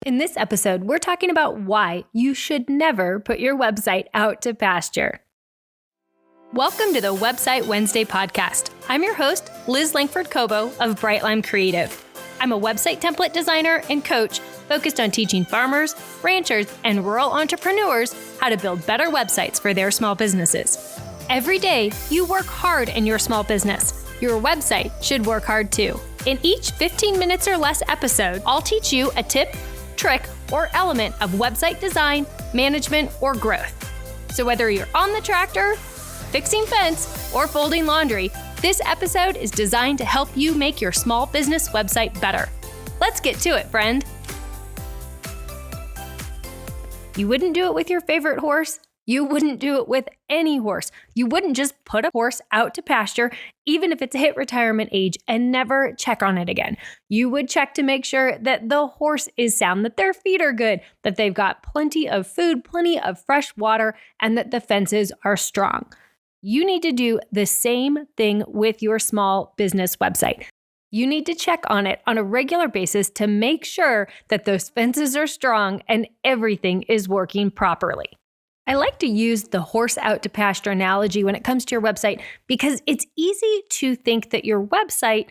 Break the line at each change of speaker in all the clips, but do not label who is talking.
In this episode, we're talking about why you should never put your website out to pasture. Welcome to the Website Wednesday podcast. I'm your host, Liz Langford-Cobo of Bright Lime Creative. I'm a website template designer and coach focused on teaching farmers, ranchers, and rural entrepreneurs how to build better websites for their small businesses. Every day, you work hard in your small business. Your website should work hard too. In each 15 minutes or less episode, I'll teach you a tip, trick, or element of website design, management, or growth. So whether you're on the tractor, fixing fence, or folding laundry, this episode is designed to help you make your small business website better. Let's get to it, friend. You wouldn't do it with your favorite horse? You wouldn't do it with any horse. You wouldn't just put a horse out to pasture, even if it's hit retirement age, and never check on it again. You would check to make sure that the horse is sound, that their feet are good, that they've got plenty of food, plenty of fresh water, and that the fences are strong. You need to do the same thing with your small business website. You need to check on it on a regular basis to make sure that those fences are strong and everything is working properly. I like to use the horse out to pasture analogy when it comes to your website because it's easy to think that your website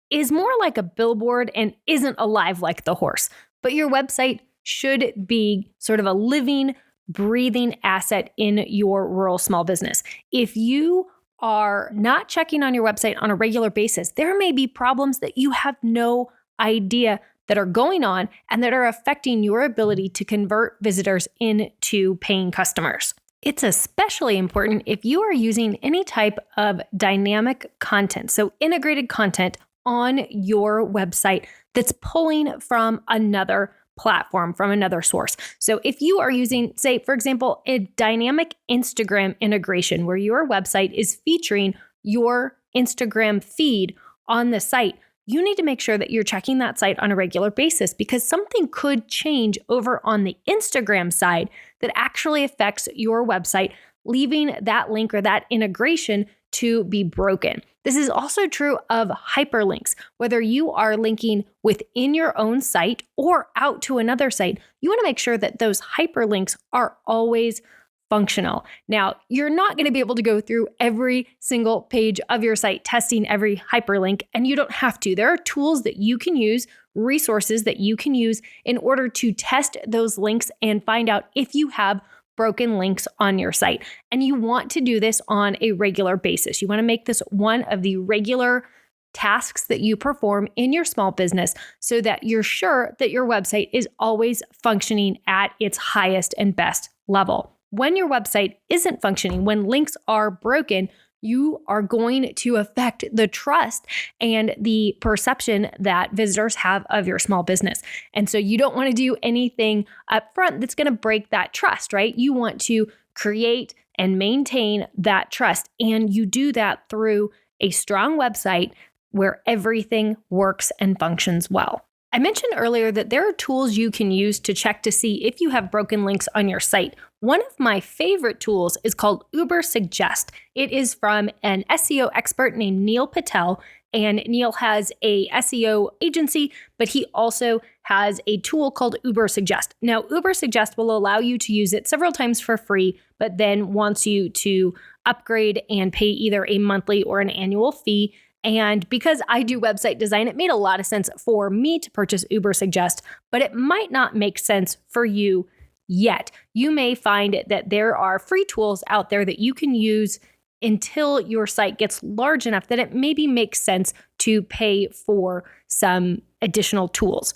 is more like a billboard and isn't alive like the horse. But your website should be sort of a living, breathing asset in your rural small business. If you are not checking on your website on a regular basis, there may be problems that you have no idea that are going on and that are affecting your ability to convert visitors into paying customers. It's especially important if you are using any type of dynamic content, so integrated content on your website that's pulling from another platform, from another source. So if you are using, say, for example, a dynamic Instagram integration where your website is featuring your Instagram feed on the site, you need to make sure that you're checking that site on a regular basis because something could change over on the Instagram side that actually affects your website, leaving that link or that integration to be broken. This is also true of hyperlinks. Whether you are linking within your own site or out to another site, you want to make sure that those hyperlinks are always functional. Now, you're not going to be able to go through every single page of your site testing every hyperlink, and you don't have to. There are tools that you can use, resources that you can use in order to test those links and find out if you have broken links on your site. And you want to do this on a regular basis. You want to make this one of the regular tasks that you perform in your small business so that you're sure that your website is always functioning at its highest and best level. When your website isn't functioning, when links are broken, you are going to affect the trust and the perception that visitors have of your small business. And so you don't want to do anything up front that's going to break that trust, right? You want to create and maintain that trust. And you do that through a strong website where everything works and functions well. I mentioned earlier that there are tools you can use to check to see if you have broken links on your site. One of my favorite tools is called Suggest. It is from an SEO expert named Neil Patel, and Neil has a SEO agency, but he also has a tool called Suggest. Now, Suggest will allow you to use it several times for free, but then wants you to upgrade and pay either a monthly or an annual fee. And because I do website design, it made a lot of sense for me to purchase Suggest, but it might not make sense for you yet. You may find that there are free tools out there that you can use until your site gets large enough that it maybe makes sense to pay for some additional tools.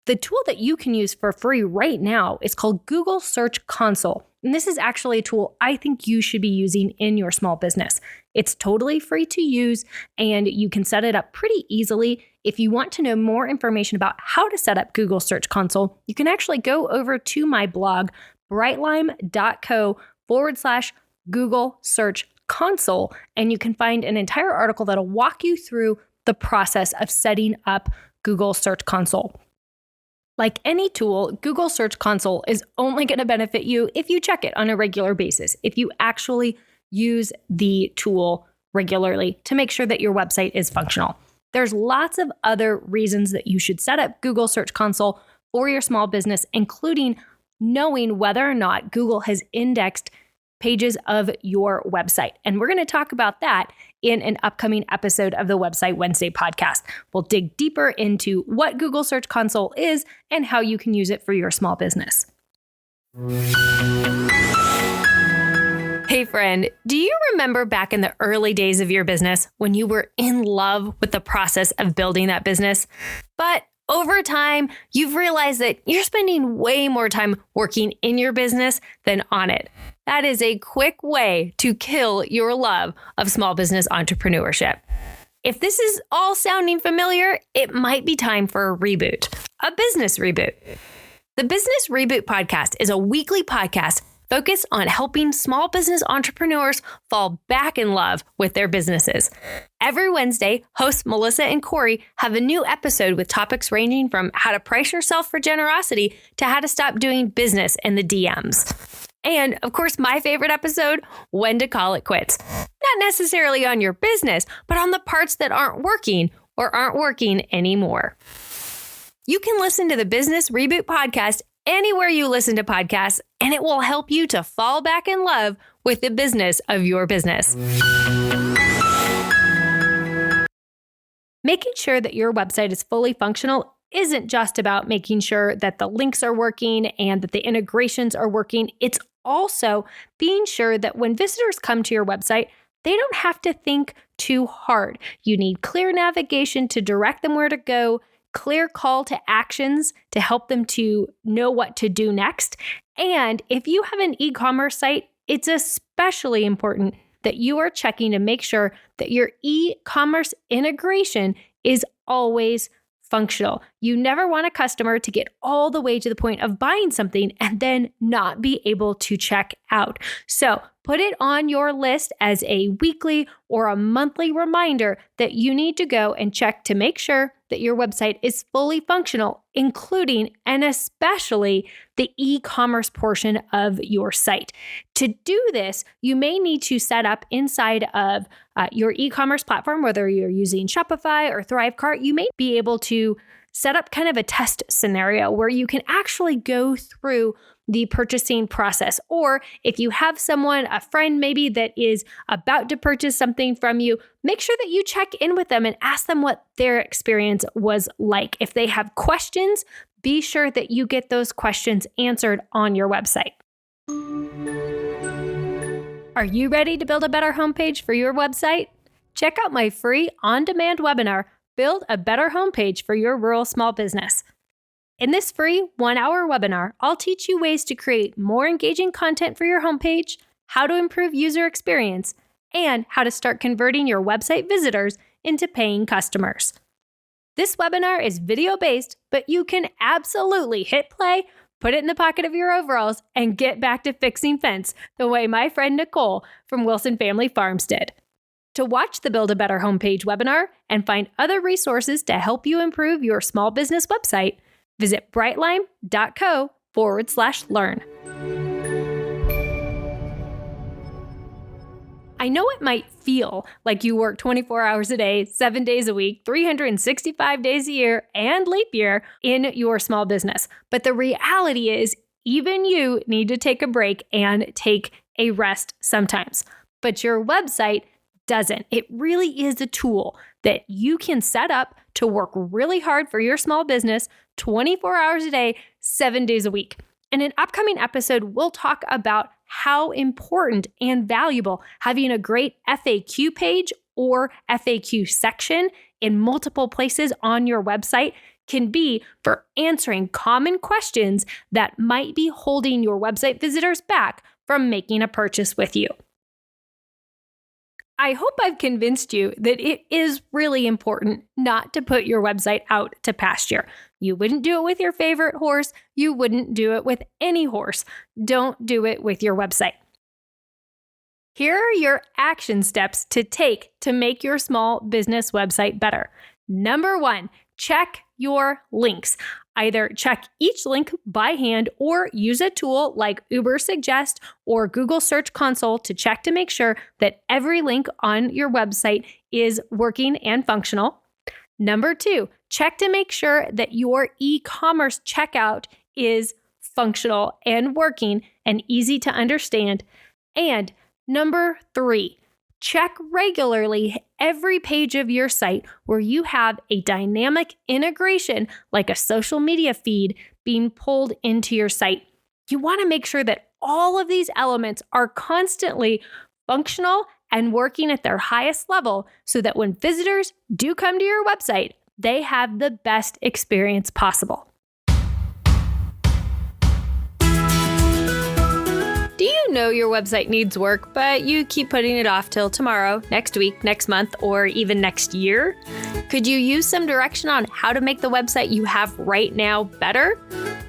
The tool that you can use for free right now is called Google Search Console. And this is actually a tool I think you should be using in your small business. It's totally free to use and you can set it up pretty easily. If you want to know more information about how to set up Google Search Console, you can actually go over to my blog, brightlime.co/Google Search Console, and you can find an entire article that'll walk you through the process of setting up Google Search Console. Like any tool, Google Search Console is only going to benefit you if you check it on a regular basis, if you actually use the tool regularly to make sure that your website is functional. There's lots of other reasons that you should set up Google Search Console for your small business, including knowing whether or not Google has indexed pages of your website. And we're going to talk about that in an upcoming episode of the Website Wednesday podcast. We'll dig deeper into what Google Search Console is and how you can use it for your small business. Hey friend, do you remember back in the early days of your business when you were in love with the process of building that business? But over time, you've realized that you're spending way more time working in your business than on it. That is a quick way to kill your love of small business entrepreneurship. If this is all sounding familiar, it might be time for a reboot, a business reboot. The Business Reboot podcast is a weekly podcast focused on helping small business entrepreneurs fall back in love with their businesses. Every Wednesday, hosts Melissa and Corey have a new episode with topics ranging from how to price yourself for generosity to how to stop doing business in the DMs. And of course, my favorite episode, when to call it quits. Not necessarily on your business, but on the parts that aren't working or aren't working anymore. You can listen to the Business Reboot podcast anywhere you listen to podcasts, and it will help you to fall back in love with the business of your business. Making sure that your website is fully functional isn't just about making sure that the links are working and that the integrations are working. It's also being sure that when visitors come to your website, they don't have to think too hard. You need clear navigation to direct them where to go, clear call to actions to help them to know what to do next. And if you have an e-commerce site, it's especially important that you are checking to make sure that your e-commerce integration is always functional. You never want a customer to get all the way to the point of buying something and then not be able to check out. So put it on your list as a weekly or a monthly reminder that you need to go and check to make sure that your website is fully functional, including and especially the e-commerce portion of your site. To do this, you may need to set up inside of your e-commerce platform, whether you're using Shopify or Thrivecart, you may be able to set up kind of a test scenario where you can actually go through the purchasing process. Or if you have someone, a friend maybe, that is about to purchase something from you, make sure that you check in with them and ask them what their experience was like. If they have questions, be sure that you get those questions answered on your website. Are you ready to build a better homepage for your website? Check out my free on-demand webinar, Build a Better Homepage for Your Rural Small Business. In this free 1-hour webinar, I'll teach you ways to create more engaging content for your homepage, how to improve user experience, and how to start converting your website visitors into paying customers. This webinar is video-based, but you can absolutely hit play, put it in the pocket of your overalls, and get back to fixing fence the way my friend Nicole from Wilson Family Farms did. To watch the Build a Better Homepage webinar and find other resources to help you improve your small business website, visit brightline.co/learn. I know it might feel like you work 24 hours a day, 7 days a week, 365 days a year, and leap year in your small business. But the reality is, even you need to take a break and take a rest sometimes. But your website doesn't. It really is a tool that you can set up to work really hard for your small business 24 hours a day, 7 days a week. In an upcoming episode, we'll talk about how important and valuable having a great FAQ page or FAQ section in multiple places on your website can be for answering common questions that might be holding your website visitors back from making a purchase with you. I hope I've convinced you that it is really important not to put your website out to pasture. You wouldn't do it with your favorite horse. You wouldn't do it with any horse. Don't do it with your website. Here are your action steps to take to make your small business website better. Number 1, check your links. Either check each link by hand or use a tool like Ubersuggest or Google Search Console to check to make sure that every link on your website is working and functional. Number 2, check to make sure that your e-commerce checkout is functional and working and easy to understand. And number 3, check regularly every page of your site where you have a dynamic integration like a social media feed being pulled into your site. You want to make sure that all of these elements are constantly functional and working at their highest level so that when visitors do come to your website, they have the best experience possible. Do you know your website needs work, but you keep putting it off till tomorrow, next week, next month, or even next year? Could you use some direction on how to make the website you have right now better?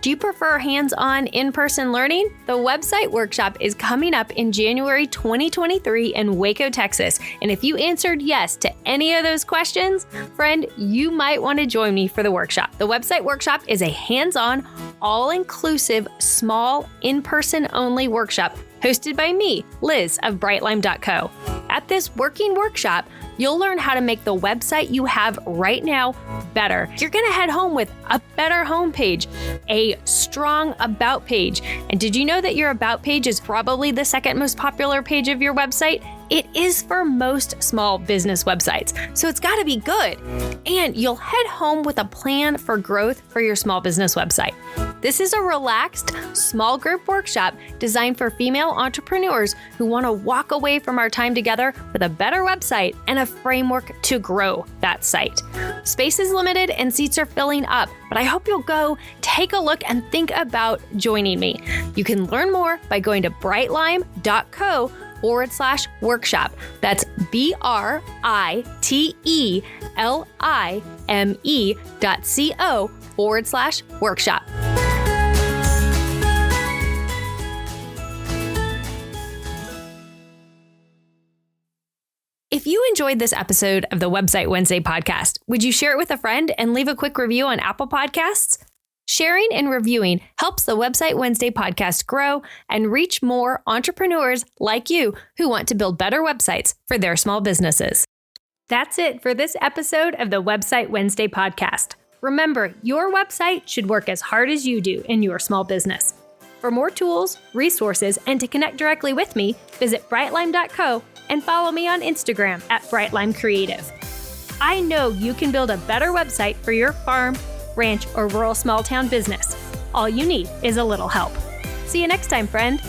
Do you prefer hands-on, in-person learning? The website workshop is coming up in January 2023 in Waco, Texas. And if you answered yes to any of those questions, friend, you might want to join me for the workshop. The website workshop is a hands-on, all-inclusive, small, in-person only workshop hosted by me, Liz of Brightlime.co. At this working workshop, you'll learn how to make the website you have right now better. You're going to head home with a better homepage, a strong about page. And did you know that your about page is probably the second most popular page of your website? It is for most small business websites, so it's got to be good. And you'll head home with a plan for growth for your small business website. This is a relaxed, small group workshop designed for female entrepreneurs who want to walk away from our time together with a better website and a framework to grow that site. Space is limited and seats are filling up, but I hope you'll go take a look and think about joining me. You can learn more by going to brightlime.co/workshop. That's BRITLIME.co/workshop. If you enjoyed this episode of the Website Wednesday podcast, would you share it with a friend and leave a quick review on Apple Podcasts? Sharing and reviewing helps the Website Wednesday podcast grow and reach more entrepreneurs like you who want to build better websites for their small businesses. That's it for this episode of the Website Wednesday podcast. Remember, your website should work as hard as you do in your small business. For more tools, resources, and to connect directly with me, visit brightlime.co and follow me on Instagram at brightlimecreative. I know you can build a better website for your farm, ranch, or rural small town business. All you need is a little help. See you next time, friend.